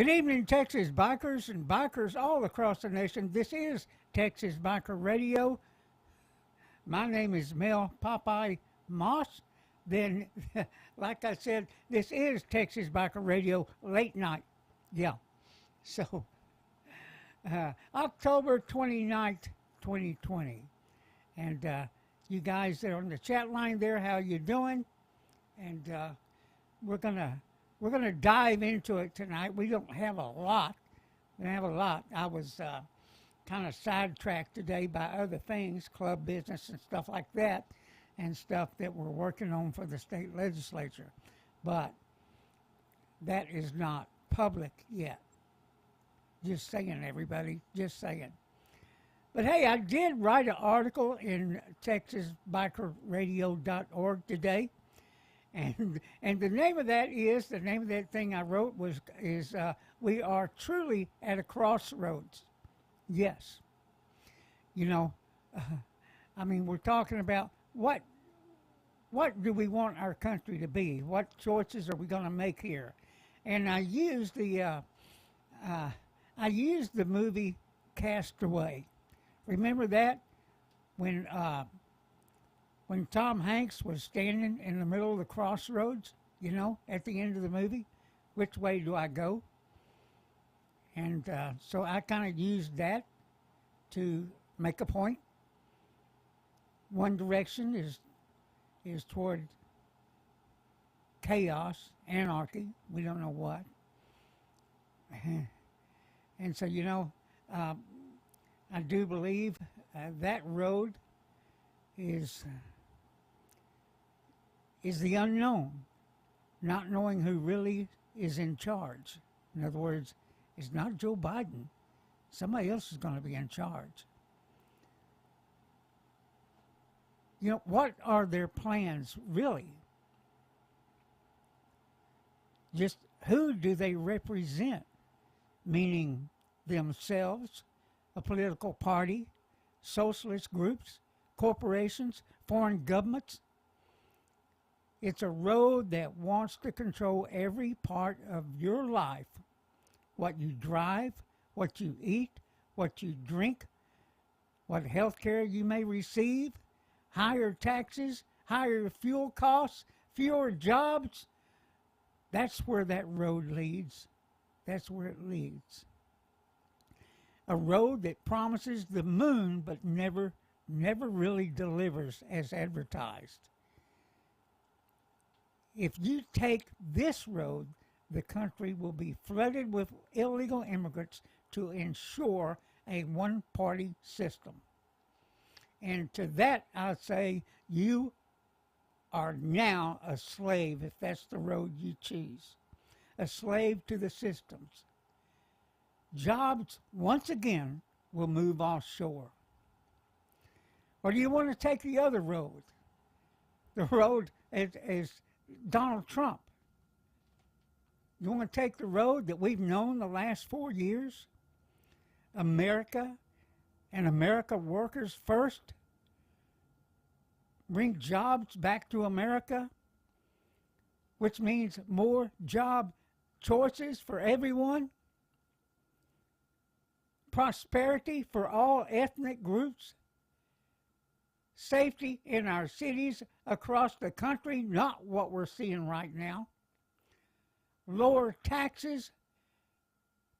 Good evening, Texas bikers and bikers all across the nation. This is Texas Biker Radio. My name is Mel Popeye Moss. Then, like I said, this is Texas Biker Radio late night. Yeah. So, October 29th, 2020. And you guys that are on the chat line there, how you doing? And we're gonna dive into it tonight. We don't have a lot. We don't have a lot. I was kind of sidetracked today by other things, club business and stuff like that, and stuff that we're working on for the state legislature. But that is not public yet. Just saying, everybody. Just saying. But hey, I did write an article in TexasBikerRadio.org today. And the name of that thing I wrote is we are truly at a crossroads. Yes. You know, I mean, we're talking about what do we want our country to be? What choices are we going to make here? And I used the movie Castaway. Remember that when Tom Hanks was standing in the middle of the crossroads, you know, at the end of the movie, which way do I go? And so I kind of used that to make a point. One direction is toward chaos, anarchy. We don't know what. And so, you know, I do believe that road is the unknown, not knowing who really is in charge. In other words, it's not Joe Biden. Somebody else is going to be in charge. You know, what are their plans really? Just who do they represent? Meaning themselves, a political party, socialist groups, corporations, foreign governments. It's a road that wants to control every part of your life. What you drive, what you eat, what you drink, what health care you may receive, higher taxes, higher fuel costs, fewer jobs. That's where that road leads. That's where it leads. A road that promises the moon but never really delivers as advertised. If you take this road, the country will be flooded with illegal immigrants to ensure a one-party system. And to that, I say, you are now a slave if that's the road you choose. A slave to the systems. Jobs, once again, will move offshore. Or do you want to take the other road? The road is Donald Trump. You want to take the road that we've known the last 4 years? America and America workers first? Bring jobs back to America? Which means more job choices for everyone? Prosperity for all ethnic groups? Safety in our cities across the country, not what we're seeing right now. Lower taxes,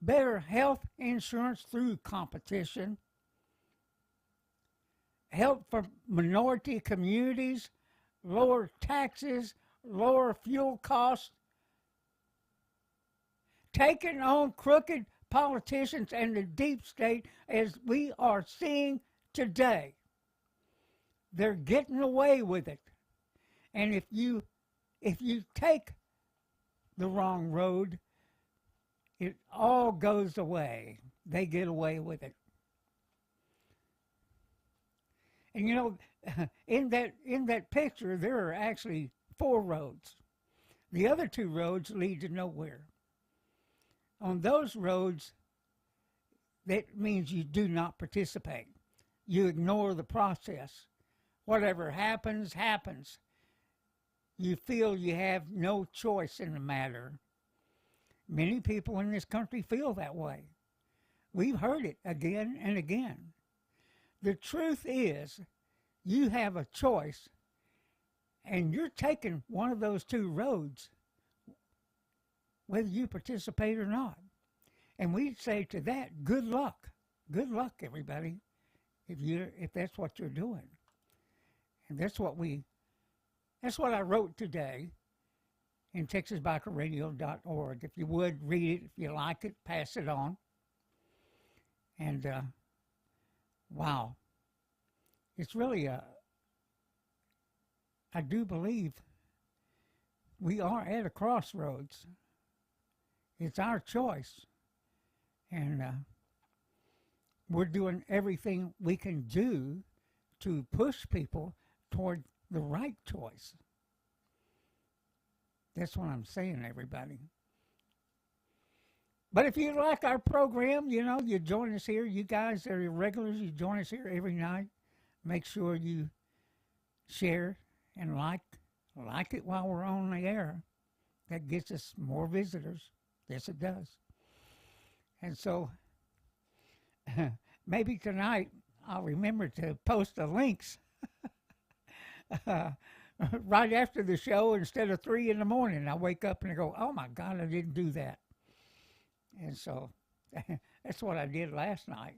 better health insurance through competition, help for minority communities, lower taxes, lower fuel costs, taking on crooked politicians and the deep state as we are seeing today. They're getting away with it. And if you take the wrong road, it all goes away. They get away with it. And you know, in that picture, there are actually 4 roads. The other 2 roads lead to nowhere. On those roads, that means you do not participate. You ignore the process. Whatever happens, happens. You feel you have no choice in the matter. Many people in this country feel that way. We've heard it again and again. The truth is, you have a choice, and you're taking one of those two roads, whether you participate or not. And we say to that, good luck. Good luck, everybody, if that's what you're doing. And that's what I wrote today in TexasBikerRadio.org. If you would, read it. If you like it, pass it on. And, wow. It's really I do believe we are at a crossroads. It's our choice. And we're doing everything we can do to push people toward the right choice. That's what I'm saying, everybody. But if you like our program, you join us here. You guys are regulars. You join us here every night. Make sure you share and like it while we're on the air. That gets us more visitors. Yes, it does. And so maybe tonight I'll remember to post the links right after the show instead of 3 in the morning. I wake up and I go, oh my God, I didn't do that. And so that's what I did last night.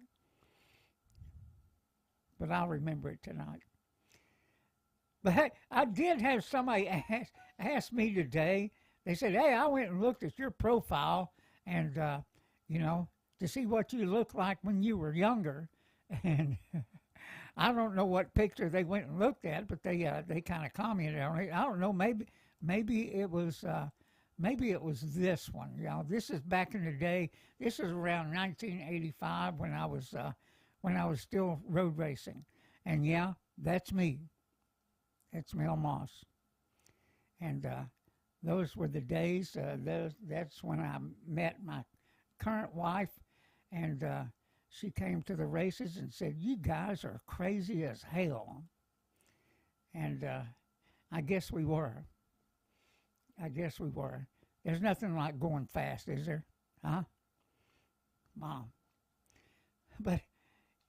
But I'll remember it tonight. But hey, I did have somebody ask me today. They said, hey, I went and looked at your profile and, to see what you looked like when you were younger. And I don't know what picture they went and looked at, but they kind of commented on it. I don't know, maybe it was this one. This is back in the day. This is around 1985 when I was still road racing. And yeah, that's me. That's Mel Moss. And those were the days. That's when I met my current wife, and she came to the races and said, you guys are crazy as hell. And I guess we were. There's nothing like going fast, is there? Huh? Mom. But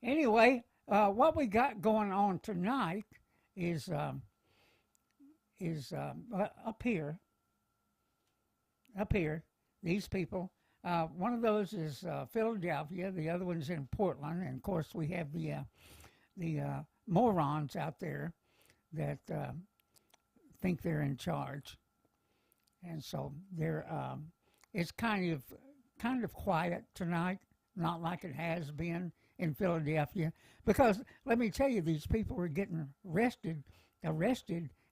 anyway, what we got going on tonight is up here, these people. One of those is Philadelphia. The other one's in Portland. And, of course, we have the morons out there that think they're in charge. And so it's kind of quiet tonight, not like it has been in Philadelphia. Because let me tell you, these people are getting arrested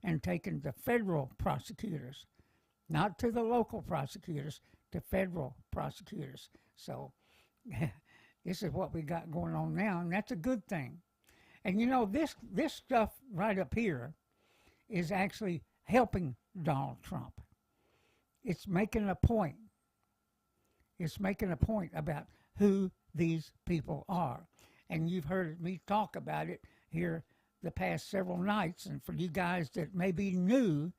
and taken to federal prosecutors, not to the local prosecutors, to federal prosecutors. So this is what we got going on now, and that's a good thing. And this stuff right up here is actually helping Donald Trump. It's making a point. It's making a point about who these people are. And you've heard me talk about it here the past several nights. And for you guys that may be new,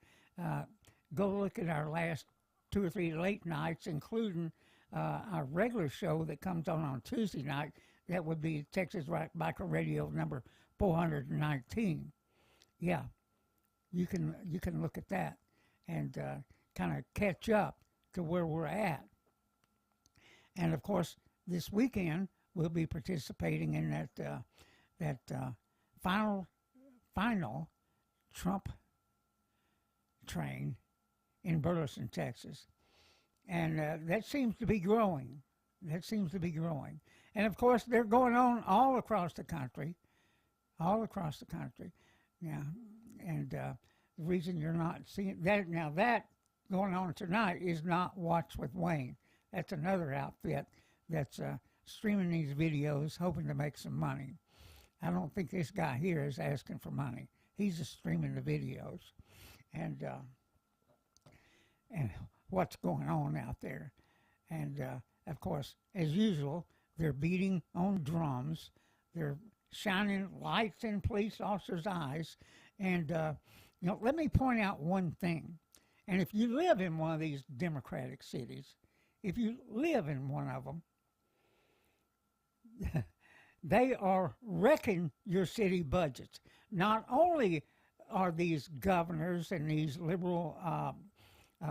go look at our last 2 or 3 late nights, including our regular show that comes on Tuesday night. That would be Texas Biker Radio number 419. Yeah, you can look at that and kind of catch up to where we're at. And of course, this weekend we'll be participating in that final Trump train in Burleson, Texas. And that seems to be growing. And of course, they're going on all across the country. Yeah. And the reason you're not seeing that now, that going on tonight is not Watch with Wayne. That's another outfit that's streaming these videos, hoping to make some money. I don't think this guy here is asking for money. He's just streaming the videos. And what's going on out there. And, of course, as usual, they're beating on drums. They're shining lights in police officers' eyes. And, let me point out one thing. And if you live in one of these democratic cities, if you live in one of them, they are wrecking your city budgets. Not only are these governors and these liberal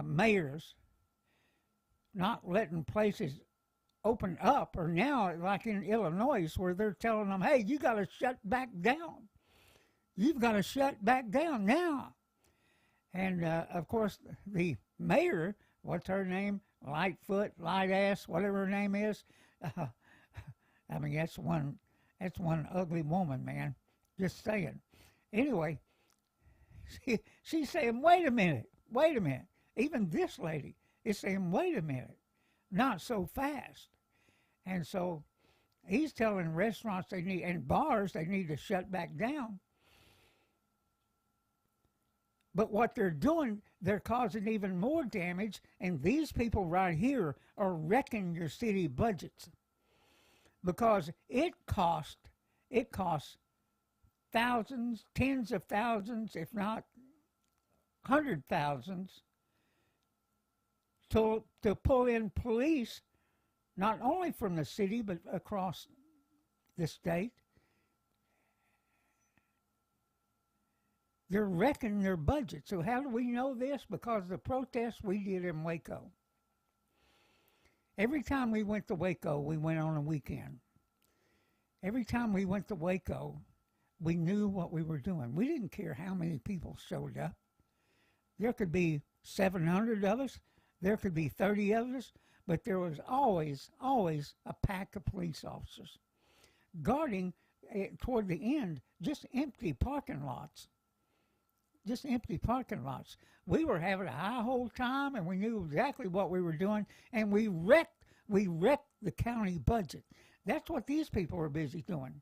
mayors not letting places open up, or now, like in Illinois, where they're telling them, hey, you got to shut back down. You've got to shut back down now. And, of course, the mayor, what's her name? Lightfoot, Light-ass, whatever her name is. I mean, that's one ugly woman, man. Just saying. Anyway, she's saying, wait a minute. Even this lady is saying, wait a minute, not so fast. And so he's telling restaurants and bars they need to shut back down. But what they're doing, they're causing even more damage, and these people right here are wrecking your city budgets. Because it costs thousands, tens of thousands, if not 100,000s, to pull in police, not only from the city, but across the state. They're wrecking their budget. So how do we know this? Because of the protests we did in Waco. Every time we went to Waco, we went on a weekend. Every time we went to Waco, we knew what we were doing. We didn't care how many people showed up. There could be 700 of us. There could be 30 of us. But there was always a pack of police officers guarding, toward the end, just empty parking lots. Just empty parking lots. We were having a high whole time, and we knew exactly what we were doing, and we wrecked the county budget. That's what these people are busy doing.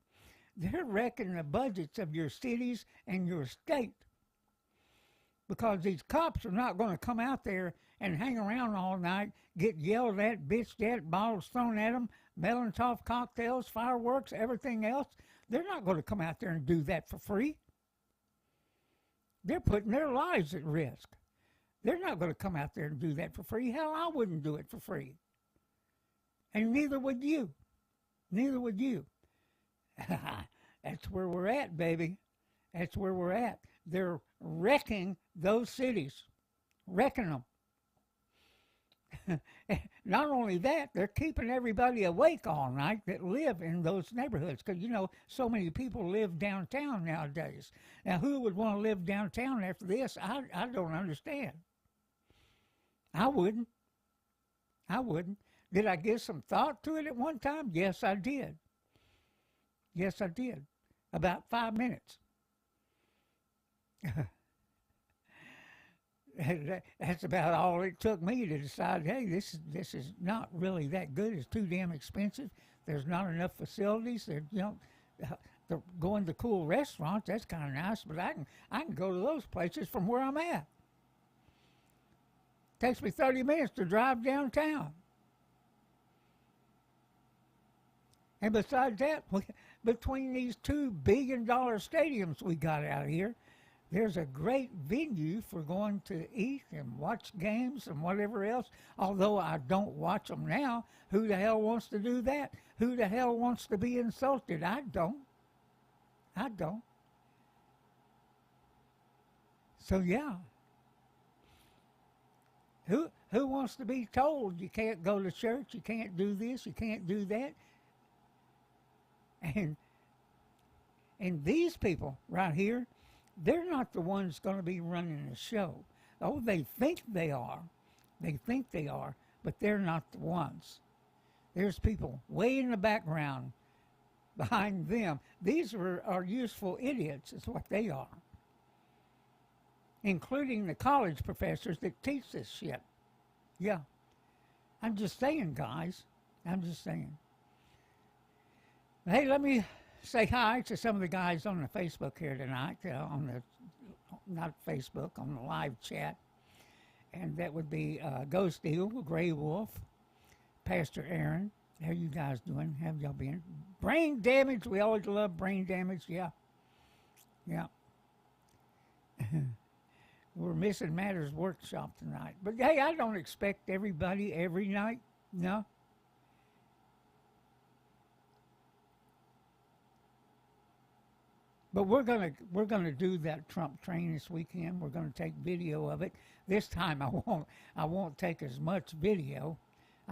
They're wrecking the budgets of your cities and your state, because these cops are not going to come out there and hang around all night, get yelled at, bitched at, bottles thrown at them, Molotov cocktails, fireworks, everything else. They're not going to come out there and do that for free. They're putting their lives at risk. They're not going to come out there and do that for free. Hell, I wouldn't do it for free. And neither would you. Neither would you. That's where we're at, baby. That's where we're at. They're wrecking those cities. Wrecking them. Not only that, they're keeping everybody awake all night that live in those neighborhoods. Because, so many people live downtown nowadays. Now, who would want to live downtown after this? I don't understand. I wouldn't. Did I give some thought to it at one time? Yes, I did. About 5 minutes. That's about all it took me to decide, hey, this is not really that good. It's too damn expensive. There's not enough facilities. They're going to cool restaurants. That's kind of nice, but I can go to those places from where I'm at. Takes me 30 minutes to drive downtown. And besides that, between these $2 billion stadiums we got out here, there's a great venue for going to eat and watch games and whatever else. Although I don't watch them now. Who the hell wants to do that? Who the hell wants to be insulted? I don't. So yeah. Who wants to be told you can't go to church, you can't do this, you can't do that? And these people right here, they're not the ones going to be running the show. Oh, they think they are. But they're not the ones. There's people way in the background behind them. These are useful idiots is what they are. Including the college professors that teach this shit. Yeah. I'm just saying, guys. Hey, let me say hi to some of the guys on the Facebook here tonight, not Facebook, on the live chat. And that would be Ghost Eagle, Gray Wolf, Pastor Aaron. How you guys doing? How have y'all been? Brain damage. We always love brain damage. Yeah. We're missing Matters workshop tonight. But hey, I don't expect everybody every night. No. But we're gonna do that Trump train this weekend. We're gonna take video of it. This time I won't take as much video.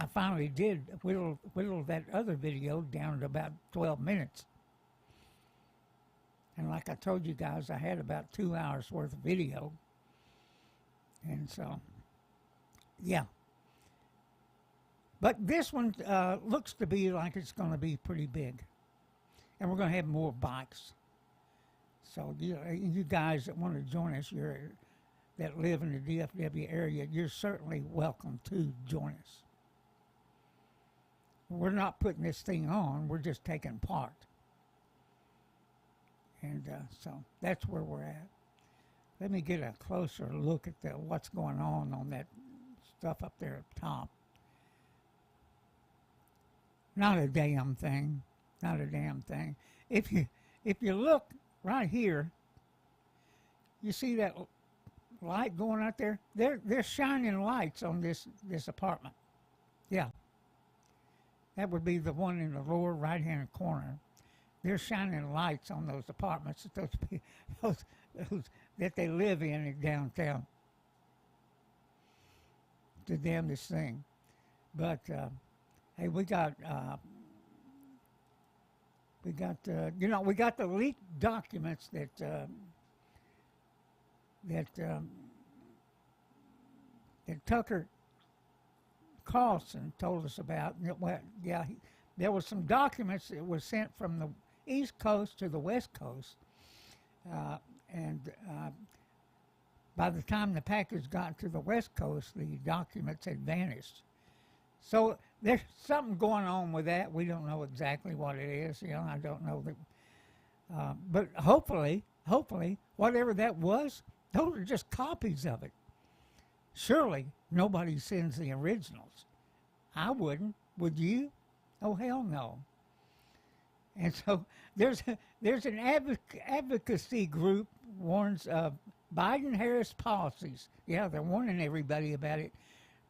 I finally did whittle that other video down to about 12 minutes. And like I told you guys, I had about 2 hours worth of video. And so, yeah. But this one looks to be like it's going to be pretty big. And we're going to have more bikes. So you guys that want to join us, that live in the DFW area, you're certainly welcome to join us. We're not putting this thing on, we're just taking part. And so that's where we're at. Let me get a closer look at what's going on that stuff up there at the top. Not a damn thing. Not a damn thing. If you look right here, you see that light going out there? They're shining lights on this apartment. Yeah. That would be the one in the lower right-hand corner. They're shining lights on those apartments those that they live in downtown. The damnedest thing. But hey, we got the leaked documents that Tucker Carlson told us about. Well, yeah, there were some documents that were sent from the East Coast to the West Coast, and by the time the package got to the West Coast, the documents had vanished. So there's something going on with that. We don't know exactly what it is. I don't know that. But hopefully, whatever that was, those are just copies of it. Surely nobody sends the originals. I wouldn't. Would you? Oh, hell no. And so there's an advocacy group warns of Biden-Harris policies. Yeah, they're warning everybody about it.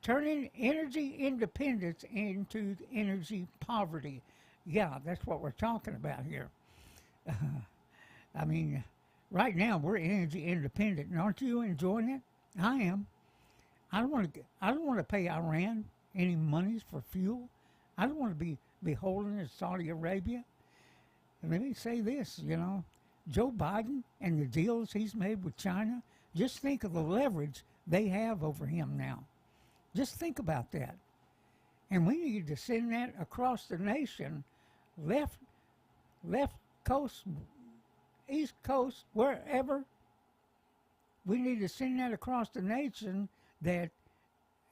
Turning energy independence into energy poverty. Yeah, that's what we're talking about here. I mean, right now we're energy independent, and aren't you enjoying it? I am. I don't want to pay Iran any monies for fuel. I don't want to be beholden to Saudi Arabia. And let me say this, Joe Biden and the deals he's made with China, just think of the leverage they have over him now. Just think about that. And we need to send that across the nation, left coast, east coast, wherever. We need to send that across the nation that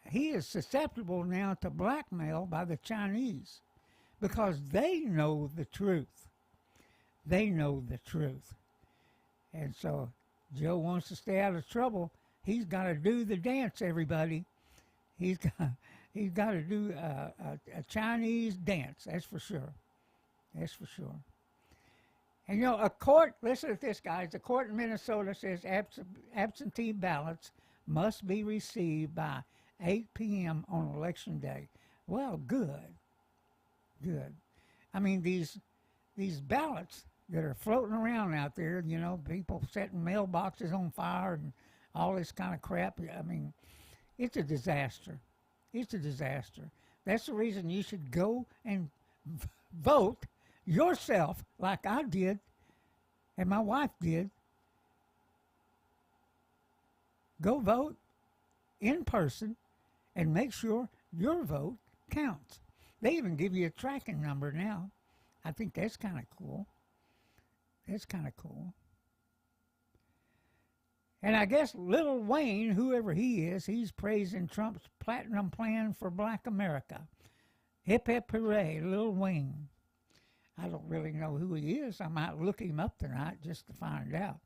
he is susceptible now to blackmail by the Chinese because they know the truth. They know the truth. And so Joe wants to stay out of trouble. He's got to do the dance, everybody. He's got to do a Chinese dance, that's for sure. That's for sure. And a court, listen to this, guys. A court in Minnesota says absentee ballots must be received by 8 p.m. on Election Day. Well, good. Good. I mean, these ballots that are floating around out there, people setting mailboxes on fire and all this kind of crap. I mean, it's a disaster. It's a disaster. That's the reason you should go and vote yourself like I did and my wife did. Go vote in person and make sure your vote counts. They even give you a tracking number now. I think that's kind of cool. That's kind of cool. And I guess Lil Wayne, whoever he is, he's praising Trump's platinum plan for Black America. Hip hip hooray, Lil Wayne. I don't really know who he is. I might look him up tonight just to find out.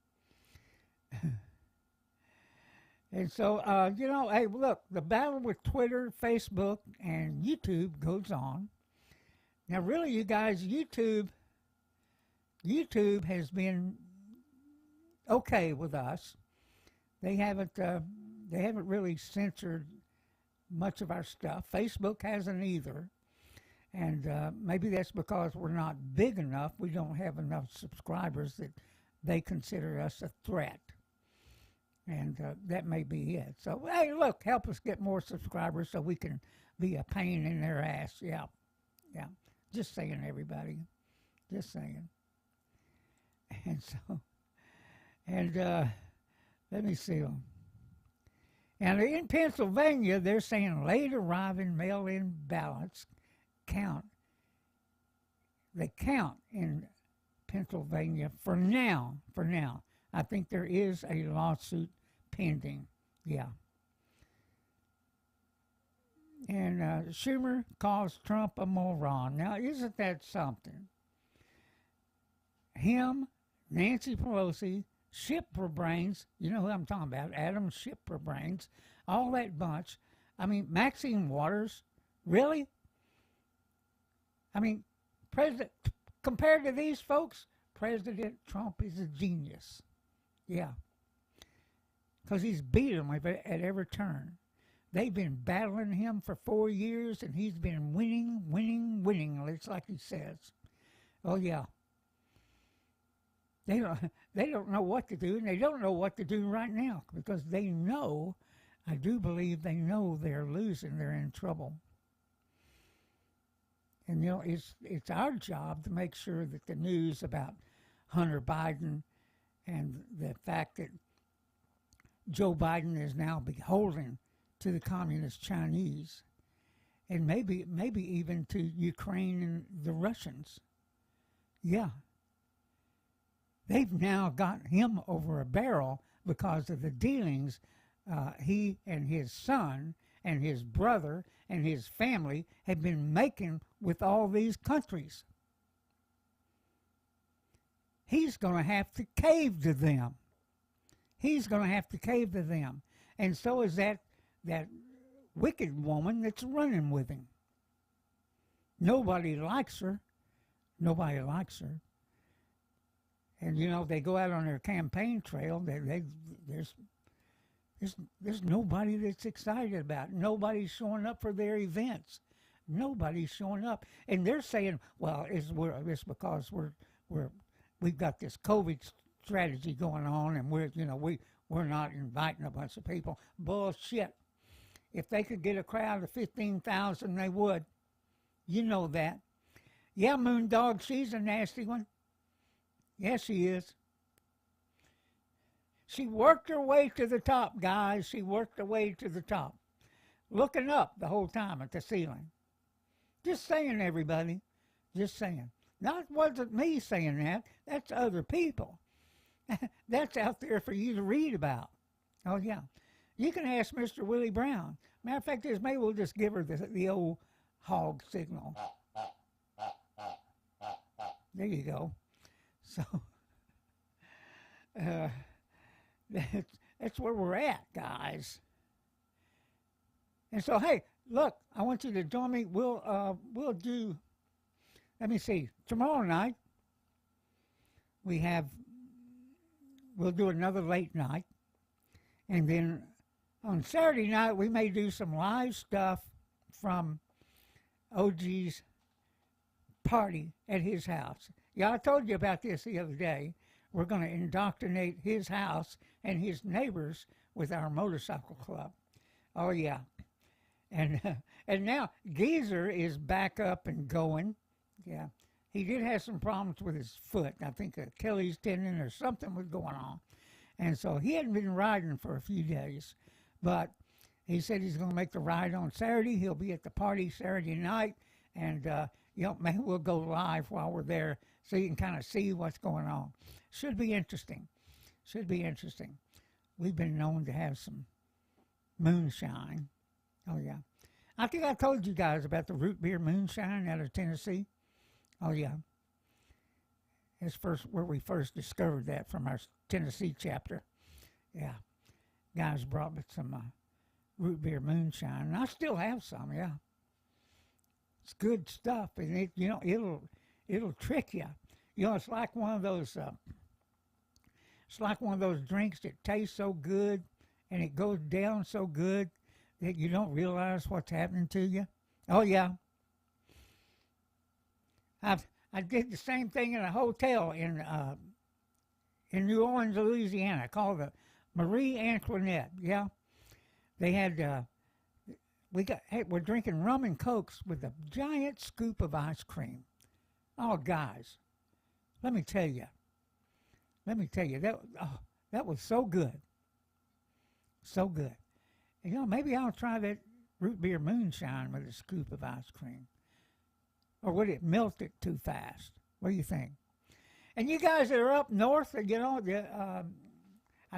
And so, hey, look, the battle with Twitter, Facebook, and YouTube goes on. Now, really, you guys, YouTube has been okay with us. They haven't really censored much of our stuff. Facebook hasn't either. And maybe that's because we're not big enough. We don't have enough subscribers that they consider us a threat. And that may be it. So, hey, look, help us get more subscribers so we can be a pain in their ass. Yeah. Yeah. Just saying, everybody. Just saying. And so, and let me see. And in Pennsylvania, they're saying late arriving mail-in ballots count. They count in Pennsylvania for now. For now. I think there is a lawsuit pending. Yeah. And Schumer calls Trump a moron. Now, isn't that something? Him, Nancy Pelosi, Shipperbrains, you know who I'm talking about, Adam Shipperbrains, all that bunch. I mean, Maxine Waters, really? I mean, compared to these folks, President Trump is a genius. Yeah. Because he's beat them at every turn. They've been battling him for 4 years, and he's been winning. It's like he says. Oh, yeah. They don't know what to do, and they don't know what to do right now because they know, I do believe they know they're losing. They're in trouble. And, you know, it's our job to make sure that the news about Hunter Biden and the fact that Joe Biden is now beholden to the communist Chinese and maybe even to Ukraine and the Russians. Yeah. They've now got him over a barrel because of the dealings he and his son and his brother and his family have been making with all these countries. He's going to have to cave to them. He's going to have to cave to them. And so is that wicked woman that's running with him. Nobody likes her. Nobody likes her. And, you know, they go out on their campaign trail. There's nobody that's excited about it. Nobody's showing up for their events. Nobody's showing up. And they're saying, well, it's because we've got this COVID strategy going on, and we're not inviting a bunch of people. Bullshit. If they could get a crowd of 15,000, they would. You know that. Yeah, Moondog, she's a nasty one. Yes, she is. She worked her way to the top, guys. She worked her way to the top. Looking up the whole time at the ceiling. Just saying, everybody. Just saying. Wasn't me saying that. That's other people. That's out there for you to read about. Oh, yeah. You can ask Mr. Willie Brown. Matter of fact, maybe we'll just give her the old hog signal. There you go. So, that's where we're at, guys. And so, hey, look, I want you to join me. We'll do, let me see, tomorrow night, we'll do another late night. And then on Saturday night, we may do some live stuff from OG's party at his house. Yeah, I told you about this the other day. We're going to indoctrinate his house and his neighbors with our motorcycle club. Oh, yeah. And now Geezer is back up and going. Yeah. He did have some problems with his foot. I think Achilles tendon or something was going on. And so he hadn't been riding for a few days. But he said he's going to make the ride on Saturday. He'll be at the party Saturday night. And, maybe we'll go live while we're there so you can kind of see what's going on. Should be interesting. Should be interesting. We've been known to have some moonshine. Oh, yeah. I think I told you guys about the root beer moonshine out of Tennessee. Oh, yeah. It's where we first discovered that from our Tennessee chapter. Yeah. Guys brought me some root beer moonshine, and I still have some, yeah. It's good stuff, and it'll trick you. It's like one of those drinks that tastes so good and it goes down so good that you don't realize what's happening to you? Oh yeah, I did the same thing in a hotel in New Orleans, Louisiana, called the Marie Antoinette. Yeah, they had we're drinking rum and cokes with a giant scoop of ice cream. Oh, guys, let me tell you, that was so good, so good. And, maybe I'll try that root beer moonshine with a scoop of ice cream. Or would it melt it too fast? What do you think? And you guys that are up north, I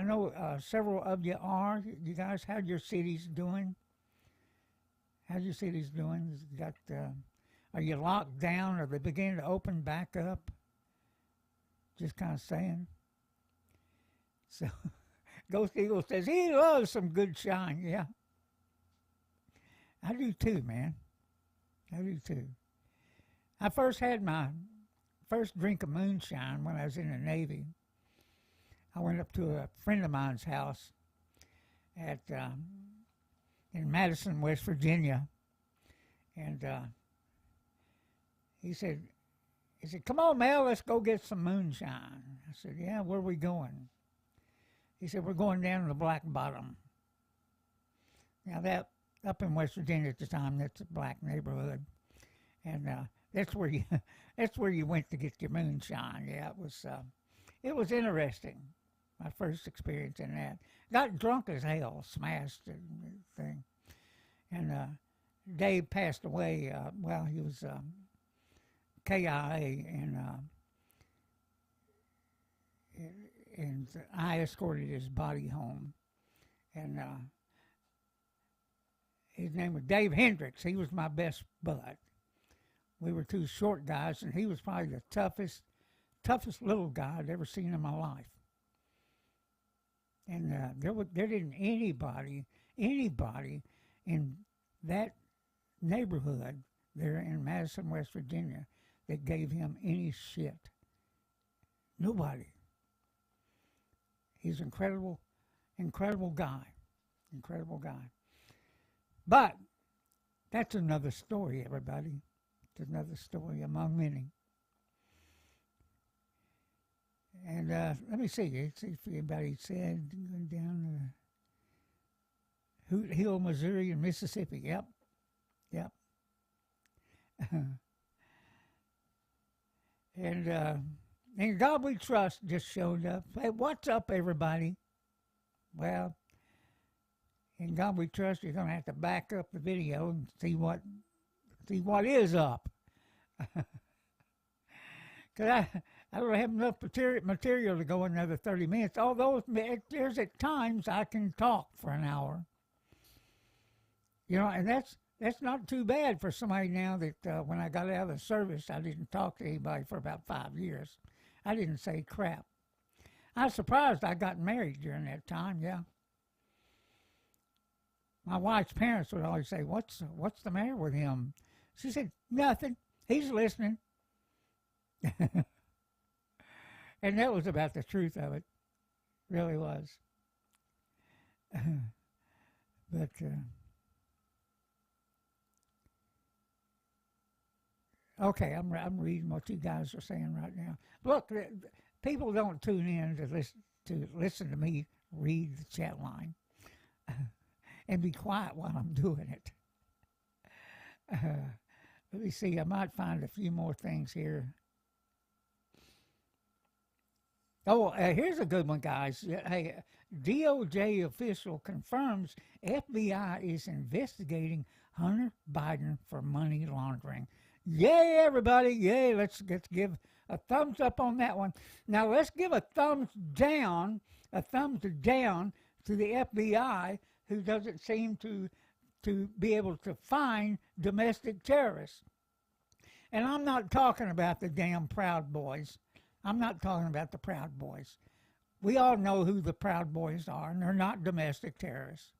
know several of you are. You guys, how's your cities doing? How's your cities doing? Are you locked down? Are they beginning to open back up? Just kind of saying. So, Ghost Eagle says he loves some good shine. Yeah, I do too, man. I do too. I first had my first drink of moonshine when I was in the Navy. I went up to a friend of mine's house in Madison, West Virginia, and he said, "Come on, Mel, let's go get some moonshine." I said, "Yeah, where are we going?" He said, "We're going down to the Black Bottom." Now that up in West Virginia at the time, that's a black neighborhood, and that's where you went to get your moonshine. Yeah, it was interesting. My first experience in that. Got drunk as hell, smashed everything, and Dave passed away. He was KIA, and I escorted his body home, and his name was Dave Hendricks. He was my best bud. We were two short guys, and he was probably the toughest little guy I'd ever seen in my life. And there didn't anybody in that neighborhood there in Madison, West Virginia, that gave him any shit. Nobody. He's an incredible guy. Incredible guy. But that's another story, everybody. It's another story among many. And let me see if anybody said going down Hoot Hill, Missouri, and Mississippi. Yep. And In God We Trust just showed up. Hey, what's up, everybody? Well, in God We Trust, you're going to have to back up the video and see what is up. Because I don't have enough material to go another 30 minutes. Although there's at times I can talk for an hour. And that's not too bad for somebody now that when I got out of the service, I didn't talk to anybody for about 5 years. I didn't say crap. I was surprised I got married during that time, yeah. My wife's parents would always say, what's the matter with him? She said, nothing. He's listening. And that was about the truth of it. Really was. But okay, I'm reading what you guys are saying right now. Look, people don't tune in to listen to me read the chat line and be quiet while I'm doing it. Let me see. I might find a few more things here. Oh, here's a good one, guys. Hey, DOJ official confirms FBI is investigating Hunter Biden for money laundering. Yay, everybody. Yay. Let's give a thumbs up on that one. Now, let's give a thumbs down to the FBI, who doesn't seem to be able to find domestic terrorists. And I'm not talking about the damn Proud Boys. I'm not talking about the Proud Boys. We all know who the Proud Boys are, and they're not domestic terrorists.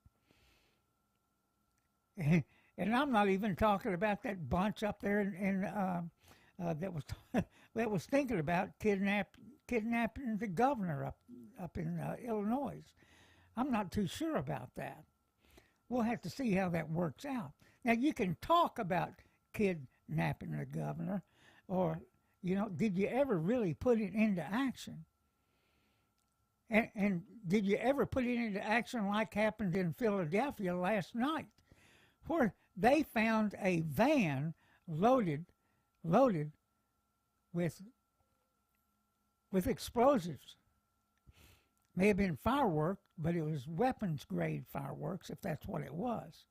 And I'm not even talking about that bunch up there that was thinking about kidnapping the governor up in Illinois. I'm not too sure about that. we'll have to see how that works out. Now, you can talk about kidnapping the governor, or, did you ever really put it into action? And did you ever put it into action like happened in Philadelphia last night, where they found a van loaded with explosives? May have been fireworks, but it was weapons-grade fireworks, if that's what it was.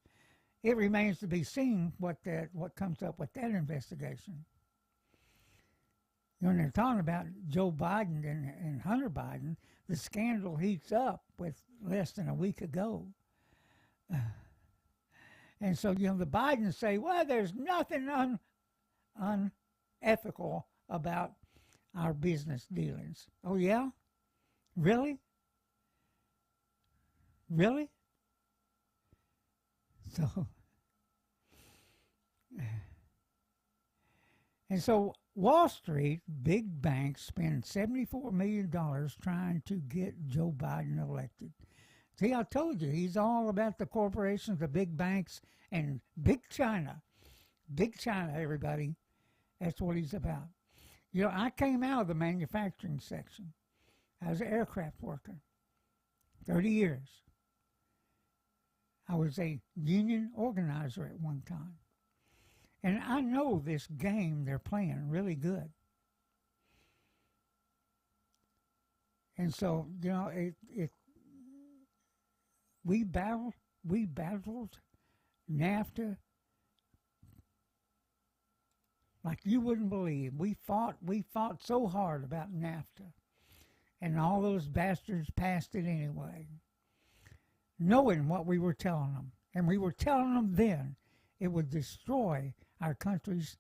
It remains to be seen what comes up with that investigation. When they're talking about Joe Biden and Hunter Biden, the scandal heats up with less than a week ago. And so, the Bidens say, well, there's nothing unethical about our business dealings. Oh, yeah? Really? Really? So, and so Wall Street, big banks spend $74 million trying to get Joe Biden elected. See, I told you, he's all about the corporations, the big banks, and big China. Big China, everybody. That's what he's about. I came out of the manufacturing section. I was an aircraft worker, 30 years. I was a union organizer at one time. And I know this game they're playing really good. And so, we battled NAFTA like you wouldn't believe. We fought so hard about NAFTA. And all those bastards passed it anyway, knowing what we were telling them. And we were telling them then it would destroy our country's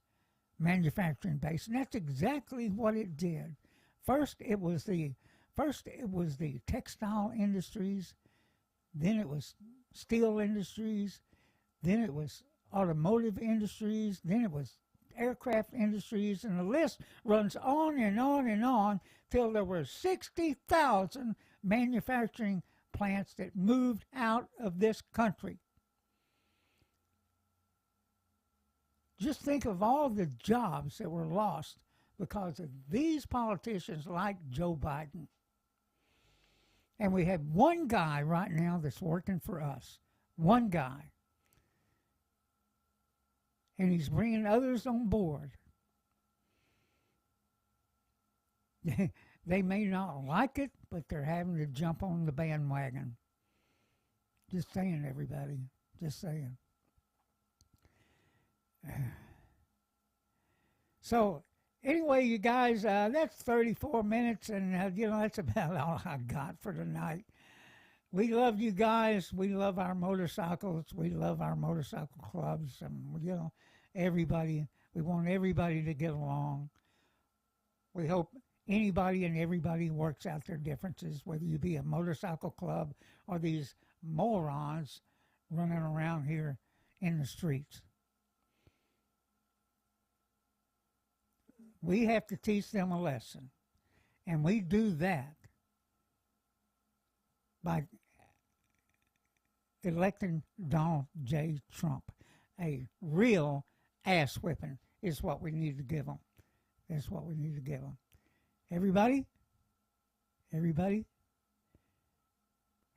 manufacturing base. And that's exactly what it did. First it was the textile industries, then it was steel industries, then it was automotive industries, then it was aircraft industries, and the list runs on and on and on till there were 60,000 manufacturing plants that moved out of this country. Just think of all the jobs that were lost because of these politicians like Joe Biden. And we have one guy right now that's working for us. One guy. And he's bringing others on board. They may not like it, but they're having to jump on the bandwagon. Just saying, everybody. Just saying. So, anyway, you guys, that's 34 minutes, and, that's about all I got for tonight. We love you guys. We love our motorcycles. We love our motorcycle clubs. And, everybody, we want everybody to get along. We hope anybody and everybody works out their differences, whether you be a motorcycle club or these morons running around here in the streets. We have to teach them a lesson, and we do that by electing Donald J. Trump. A real ass whipping is what we need to give them. That's what we need to give them. Everybody,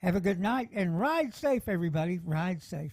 have a good night, and ride safe, everybody. Ride safe.